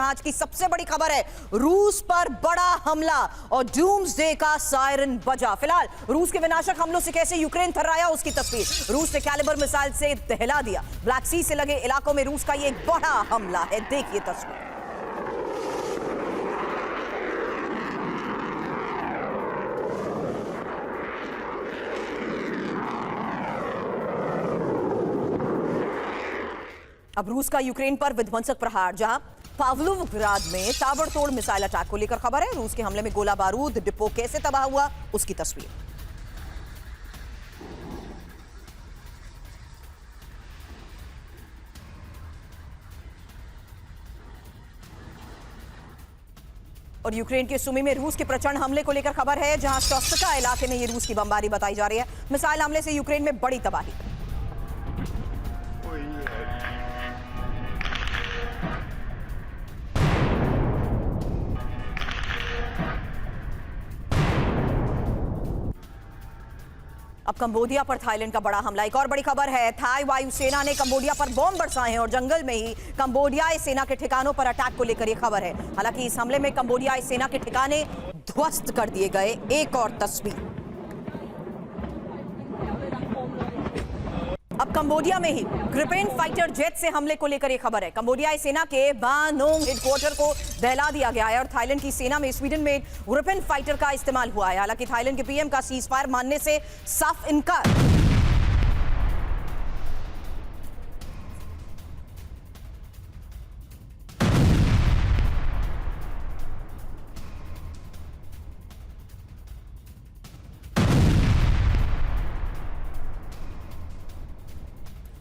आज की सबसे बड़ी खबर है, रूस पर बड़ा हमला और डूम्सडे का सायरन बजा। फिलहाल रूस के विनाशक हमलों से कैसे यूक्रेन थर्राया, उसकी तस्वीर। रूस ने कैलिबर मिसाइल से दहला दिया। ब्लैक सी से लगे इलाकों में रूस का ये बड़ा हमला है, देखिए तस्वीर। अब रूस का यूक्रेन पर विध्वंसक प्रहार, जहां पावलोवग्राद में ताबड़तोड़ मिसाइल अटैक को लेकर खबर है। रूस के हमले में गोला बारूद डिपो कैसे तबाह हुआ, उसकी तस्वीर। और यूक्रेन के सुमी में रूस के प्रचंड हमले को लेकर खबर है, जहां शोस्टका इलाके में ये रूस की बमबारी बताई जा रही है। मिसाइल हमले से यूक्रेन में बड़ी तबाही। अब कंबोडिया पर थाईलैंड का बड़ा हमला। एक और बड़ी खबर है, थाई वायुसेना ने कंबोडिया पर बॉम्ब बरसाए हैं और जंगल में ही कंबोडियाई सेना के ठिकानों पर अटैक को लेकर यह खबर है। हालांकि इस हमले में कंबोडियाई सेना के ठिकाने ध्वस्त कर दिए गए। एक और तस्वीर। अब कंबोडिया में ही ग्रिपेन फाइटर जेट से हमले को लेकर यह खबर है। कंबोडियाई सेना के बानोंग हेडक्वार्टर को दहला दिया गया है और थाईलैंड की सेना में स्वीडन में ग्रिपेन फाइटर का इस्तेमाल हुआ है। हालांकि थाईलैंड के पीएम का सीज फायर मानने से साफ इनकार।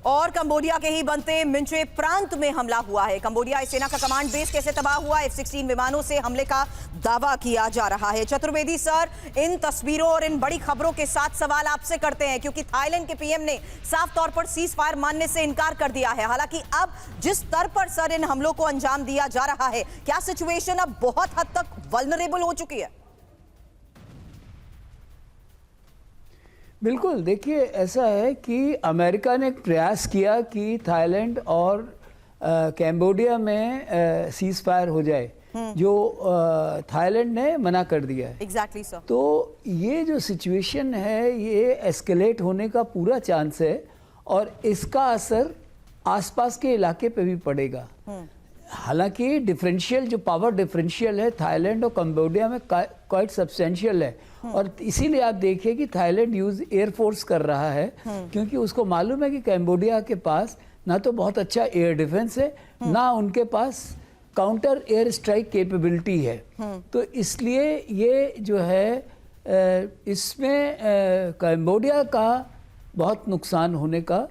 और कंबोडिया के ही बनते मिंचे प्रांत में हमला हुआ है। कंबोडियाई सेना का कमांड बेस कैसे तबाह हुआ, F-16 विमानों से हमले का दावा किया जा रहा है। चतुर्वेदी सर, इन तस्वीरों और इन बड़ी खबरों के साथ सवाल आपसे करते हैं, क्योंकि थाईलैंड के पीएम ने साफ तौर पर सीज फायर मानने से इनकार कर दिया है। हालांकि अब जिस स्तर पर सर इन हमलों को अंजाम दिया जा रहा है, क्या सिचुएशन अब बहुत हद तक वल्नरेबल हो चुकी है? बिल्कुल, देखिए ऐसा है कि अमेरिका ने एक प्रयास किया कि थाईलैंड और कैम्बोडिया में सीज फायर हो जाए, जो थाईलैंड ने मना कर दिया है। Exactly sir. तो ये जो सिचुएशन है, ये एस्केलेट होने का पूरा चांस है और इसका असर आसपास के इलाके पे भी पड़ेगा। हालांकि डिफरेंशियल, जो पावर डिफरेंशियल है थाईलैंड और कंबोडिया में क्वाइट सब्सटेंशियल है और इसीलिए आप देखिए कि थाईलैंड यूज एयरफोर्स कर रहा है, क्योंकि उसको मालूम है कि कंबोडिया के पास ना तो बहुत अच्छा एयर डिफेंस है, ना उनके पास काउंटर एयर स्ट्राइक कैपेबिलिटी है। तो इसलिए ये जो है इसमें कंबोडिया का बहुत नुकसान होने का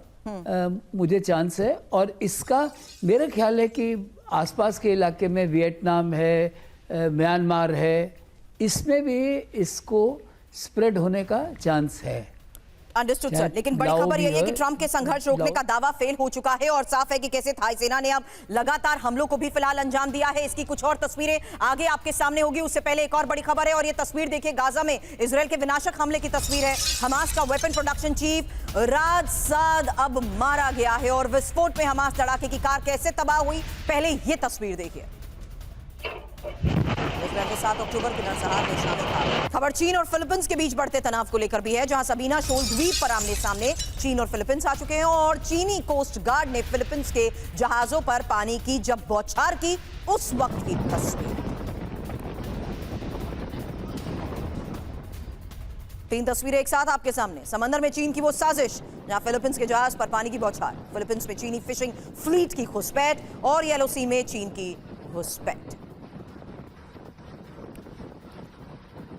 मुझे चांस है। और इसका मेरा ख्याल है कि आसपास के इलाके में वियतनाम है, म्यांमार है, इसमें भी इसको स्प्रेड होने का चांस है। अंडरस्टूड सर, लेकिन बड़ी खबर यह है कि ट्रंप के संघर्ष रोकने का दावा फेल हो चुका है और साफ है कि कैसे थाई सेना ने अब लगातार हमलों को भी फिलहाल अंजाम दिया है। इसकी कुछ और तस्वीरें आगे आपके सामने होगी, उससे पहले एक और बड़ी खबर है और ये तस्वीर देखिए, गाजा में इजराइल के विनाशक हमले की तस्वीर है। हमास का वेपन प्रोडक्शन चीफ राज साद अब मारा गया है और विस्फोट में हमास लड़ाके की कार कैसे तबाह हुई, पहले ये तस्वीर देखिए। 7 अक्टूबर के नरसंहार में शामिल था। खबर चीन और फिलीपींस के बीच बढ़ते तनाव को लेकर भी है, जहां सबीना शोल द्वीप पर आमने सामने चीन और फिलीपींस आ चुके हैं और चीनी कोस्ट गार्ड ने फिलीपींस के जहाजों पर पानी की जब बौछार की, उस वक्त की तस्वीर। 3 तस्वीरें एक साथ आपके सामने। समंदर में चीन की वो साजिश जहां फिलीपींस के जहाज पर पानी की बौछार, फिलीपींस में चीनी फिशिंग फ्लीट की घुसपैठ और येलो सी में चीन की घुसपैठ।